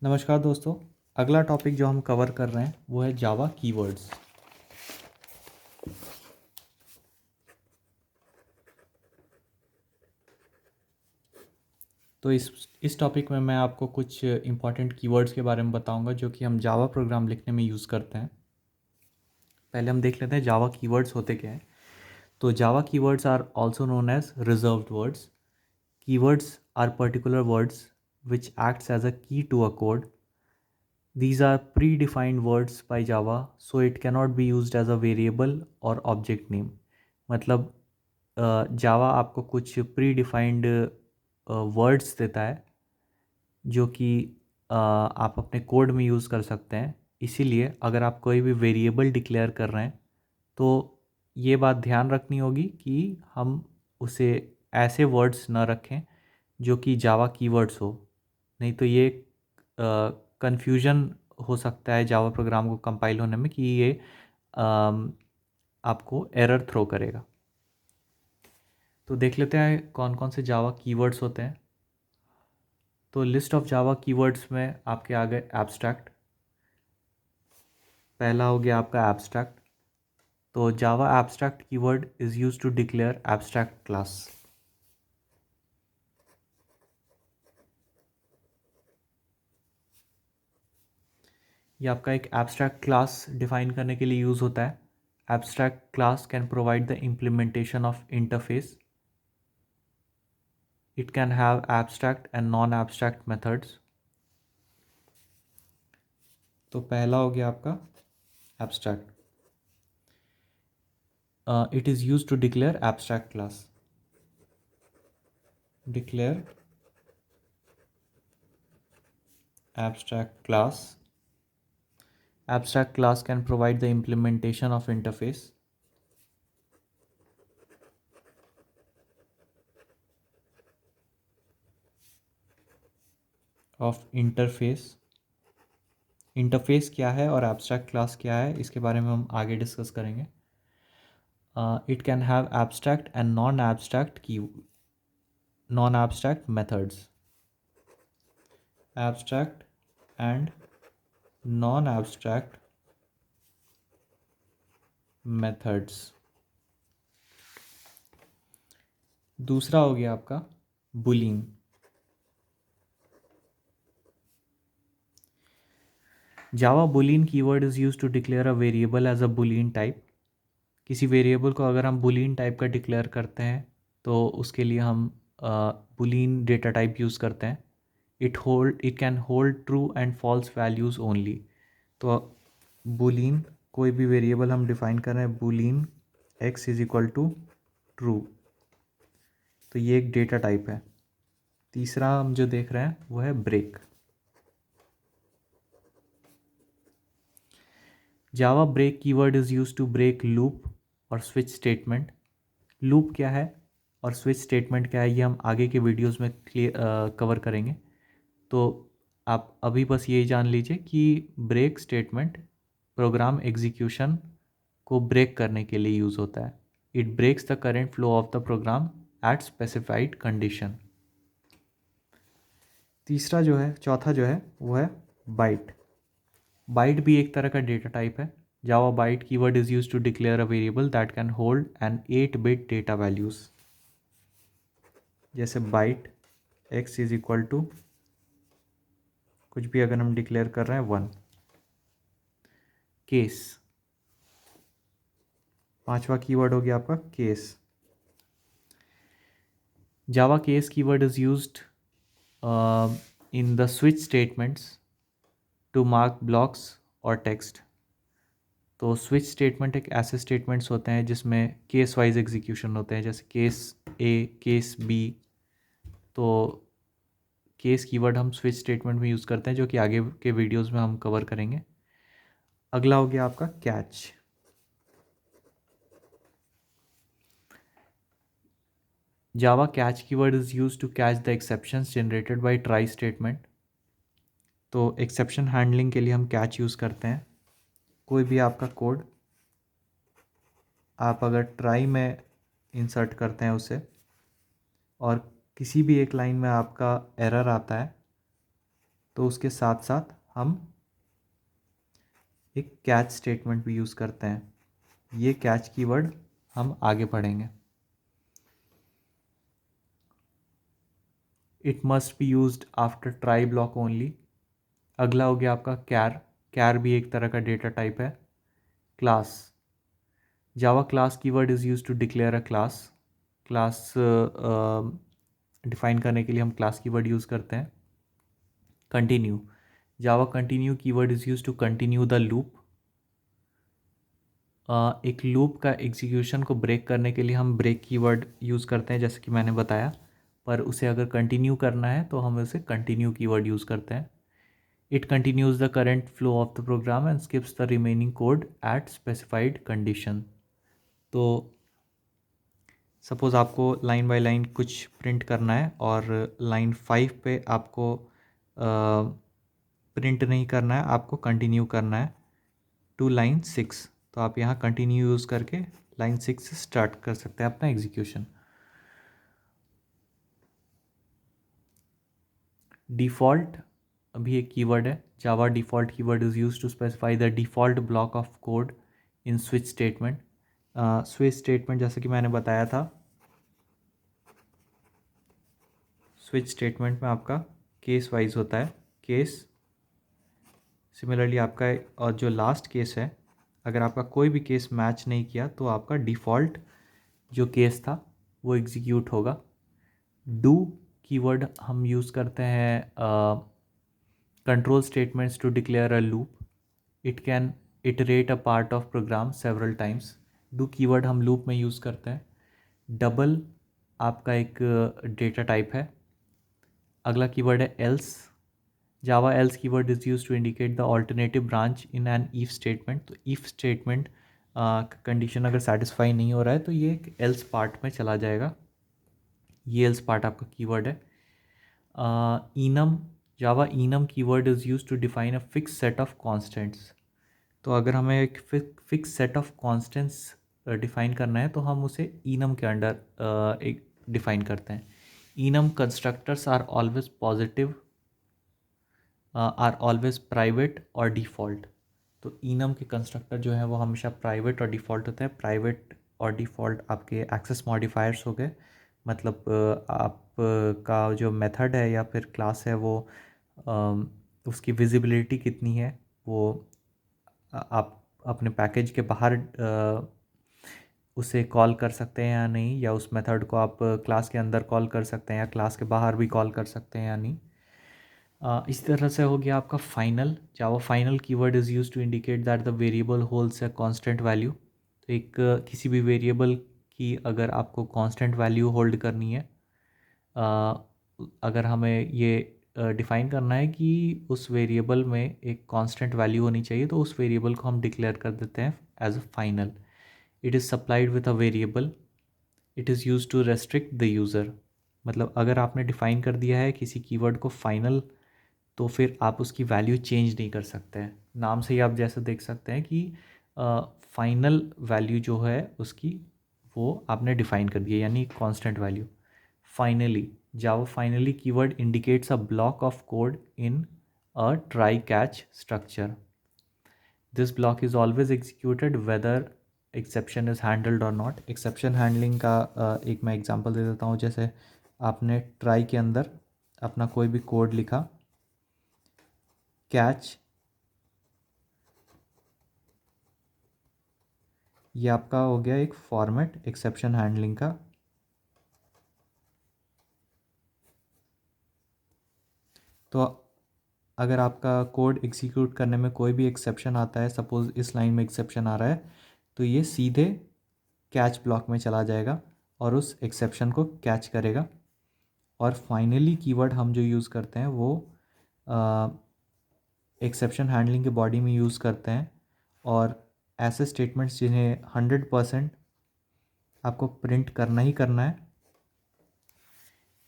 नमस्कार दोस्तों। अगला टॉपिक जो हम कवर कर रहे हैं वो है जावा कीवर्ड्स। तो इस टॉपिक में मैं आपको कुछ इंपॉर्टेंट कीवर्ड्स के बारे में बताऊंगा जो कि हम जावा प्रोग्राम लिखने में यूज़ करते हैं। पहले हम देख लेते हैं जावा कीवर्ड्स होते क्या हैं। तो Java keywords are also known as reserved words. Keywords are particular words which acts as a key to a code. These are predefined words by Java, so it cannot be used as a variable or object name. मतलब जावा आपको कुछ pre defined words देता है जो कि आप अपने code में यूज़ कर सकते हैं। इसीलिए अगर आप कोई भी वेरिएबल डिक्लेयर कर रहे हैं तो ये बात ध्यान रखनी होगी कि हम उसे ऐसे वर्ड्स ना रखें जो कि जावा कीवर्ड्स हो, नहीं तो ये कन्फ्यूजन हो सकता है जावा प्रोग्राम को कंपाइल होने में कि ये आपको एरर थ्रो करेगा। तो देख लेते हैं कौन कौन से जावा कीवर्ड्स होते हैं। तो लिस्ट ऑफ जावा कीवर्ड्स में आपके आ गए एब्स्ट्रैक्ट। पहला हो गया आपका एब्स्ट्रैक्ट। तो Java abstract keyword is use to declare abstract class. ये आपका एक एब्स्ट्रैक्ट क्लास डिफाइन करने के लिए यूज़ होता है। Abstract class can provide the implementation of interface. It can have abstract and non-abstract methods. तो पहला हो गया आपका abstract. It is used to declare abstract class. Declare abstract class. Abstract class can provide the implementation of interface. Interface क्या है और abstract class क्या है इसके बारे में हम आगे डिस्कस करेंगे। It can have abstract and non abstract methods. Abstract and non abstract methods. दूसरा हो गया आपका boolean. Java boolean keyword is use to declare a variable as a boolean type. किसी वेरिएबल को अगर हम बुलियन टाइप का डिक्लेयर करते हैं तो उसके लिए हम बुलियन डेटा टाइप यूज़ करते हैं। It can hold true and false values only. तो बुलियन कोई भी वेरिएबल हम डिफाइन कर रहे हैं, boolean X is equal to true, तो ये एक डेटा टाइप है। तीसरा हम जो देख रहे हैं वो है break. Java break keyword is use to break loop और स्विच स्टेटमेंट। लूप क्या है और स्विच स्टेटमेंट क्या है ये हम आगे के वीडियोस में कवर करेंगे। तो आप अभी बस ये जान लीजिए कि ब्रेक स्टेटमेंट प्रोग्राम एग्जीक्यूशन को ब्रेक करने के लिए यूज़ होता है। It breaks the current flow of the program at specified condition. चौथा जो है वो है बाइट। बाइट भी एक तरह का डेटा टाइप है। Java byte keyword is use to declare a variable that can hold an 8 bit data values. जैसे byte x is equal to कुछ भी अगर हम डिक्लेयर कर रहे हैं 1। केस, पांचवा कीवर्ड हो गया आपका case. Java case keyword is used in the switch statements to mark blocks और टेक्स्ट। तो स्विच स्टेटमेंट एक ऐसे स्टेटमेंट्स होते हैं जिसमें केस वाइज एग्जीक्यूशन होते हैं, जैसे केस ए, केस बी। तो केस कीवर्ड हम स्विच स्टेटमेंट में यूज़ करते हैं जो कि आगे के वीडियोस में हम कवर करेंगे। अगला हो गया आपका catch. Java catch keyword is use to catch the exceptions generated by try statement. तो एक्सेप्शन हैंडलिंग के लिए हम कैच यूज़ करते हैं। कोई भी आपका कोड आप अगर ट्राई में इंसर्ट करते हैं उसे और किसी भी एक लाइन में आपका एरर आता है तो उसके साथ साथ हम एक कैच स्टेटमेंट भी यूज़ करते हैं। ये कैच कीवर्ड हम आगे पढ़ेंगे। It must be used after try block only. अगला हो गया आपका कैर। कैर भी एक तरह का डेटा टाइप है। Class, Java class keyword is use to declare a class. Class define करने के लिए हम क्लास कीवर्ड यूज़ करते हैं। Continue, Java continue keyword is use to continue the loop. एक लूप का एग्जीक्यूशन को ब्रेक करने के लिए हम ब्रेक कीवर्ड यूज़ करते हैं, जैसे कि मैंने बताया। पर उसे अगर कंटिन्यू करना है तो हम उसे कंटिन्यू कीवर्ड यूज़ करते हैं। It continues the current flow of the program and skips the remaining code at specified condition. तो सपोज़ आपको लाइन बाय लाइन कुछ प्रिंट करना है और लाइन 5 पे आपको प्रिंट नहीं करना है, आपको कंटिन्यू करना है टू लाइन 6, तो आप यहाँ कंटिन्यू यूज़ करके लाइन 6 से स्टार्ट कर सकते हैं अपना एग्जीक्यूशन। डिफ़ॉल्ट अभी एक कीवर्ड है। Java default keyword is use to specify the default block of code in switch statement. Switch statement जैसे कि मैंने बताया था, स्विच स्टेटमेंट में आपका केस वाइज होता है। केस सिमिलरली आपका और जो लास्ट केस है, अगर आपका कोई भी केस मैच नहीं किया तो आपका डिफ़ॉल्ट जो केस था वो एग्जीक्यूट होगा। डू कीवर्ड हम यूज़ करते हैं control statements to declare a loop. It can iterate a part of program several times. Do keyword हम लूप में यूज़ करते हैं। डबल आपका एक डेटा टाइप है। अगला कीवर्ड है else. Java else keyword is use to indicate the alternative branch in an if statement. तो ईफ स्टेटमेंट कंडीशन अगर सेटिस्फाई नहीं हो रहा है तो ये एक एल्स पार्ट में चला जाएगा। ये एल्स पार्ट आपका कीवर्ड है। Enum, Java enum keyword is use to define a fix set of constants. तो अगर हमें एक fix set of constants define करना है तो हम उसे इनम के अंडर एक डिफाइन करते हैं। Enum constructors are always positive, are always private और डिफ़ॉल्ट। तो इनम के कंस्ट्रक्टर जो है वो हमेशा प्राइवेट और डिफ़ॉल्ट होते हैं। प्राइवेट और डिफ़ॉल्ट आपके एक्सेस मॉडिफायर्स हो गए, मतलब आप का जो मेथड है या फिर क्लास है वो उसकी विजिबिलिटी कितनी है, वो आप अपने पैकेज के बाहर उसे कॉल कर सकते हैं या नहीं, या उस मेथड को आप क्लास के अंदर कॉल कर सकते हैं या क्लास के बाहर भी कॉल कर सकते हैं या नहीं। इस तरह से हो गया आपका final. Java final keyword is use to indicate that the variable holds a constant value. तो एक किसी भी वेरिएबल की अगर आपको कांस्टेंट वैल्यू होल्ड करनी है, अगर हमें ये डिफ़ाइन करना है कि उस वेरिएबल में एक कांस्टेंट वैल्यू होनी चाहिए, तो उस वेरिएबल को हम डिक्लेयर कर देते हैं as a final. It is supplied with a variable. It is use to restrict the user. मतलब अगर आपने डिफ़ाइन कर दिया है किसी कीवर्ड को फाइनल, तो फिर आप उसकी वैल्यू चेंज नहीं कर सकते हैं। नाम से ही आप जैसे देख सकते हैं कि फाइनल वैल्यू जो है उसकी वो आपने डिफाइन कर दिया, यानी constant value. Finally, Java finally keyword indicates a block of code in a try catch structure. This block is always executed whether exception is handled और नॉट। एक्सेप्शन हैंडलिंग का एक मैं एग्जांपल दे देता हूँ। जैसे आपने ट्राई के अंदर अपना कोई भी कोड लिखा, कैच, ये आपका हो गया एक फॉर्मेट एक्सेप्शन हैंडलिंग का। तो अगर आपका कोड एग्जीक्यूट करने में कोई भी एक्सेप्शन आता है, सपोज़ इस लाइन में एक्सेप्शन आ रहा है, तो ये सीधे कैच ब्लॉक में चला जाएगा और उस एक्सेप्शन को कैच करेगा। और फाइनली कीवर्ड हम जो यूज़ करते हैं वो एक्सेप्शन हैंडलिंग के बॉडी में यूज़ करते हैं। और ऐसे स्टेटमेंट्स जिन्हें 100% आपको प्रिंट करना ही करना है,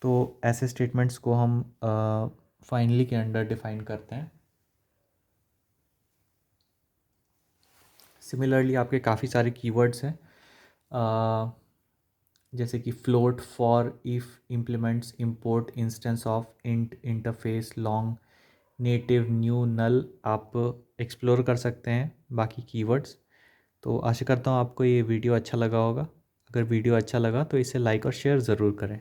तो ऐसे स्टेटमेंट्स को हम फाइनली के अंडर डिफाइन करते हैं। सिमिलरली आपके काफ़ी सारे कीवर्ड्स हैं, जैसे कि float for if implements import instance of int interface long. Native, new, null आप एक्सप्लोर कर सकते हैं बाकी कीवर्ड्स। तो आशा करता हूँ आपको ये वीडियो अच्छा लगा होगा। अगर वीडियो अच्छा लगा तो इसे लाइक और शेयर ज़रूर करें।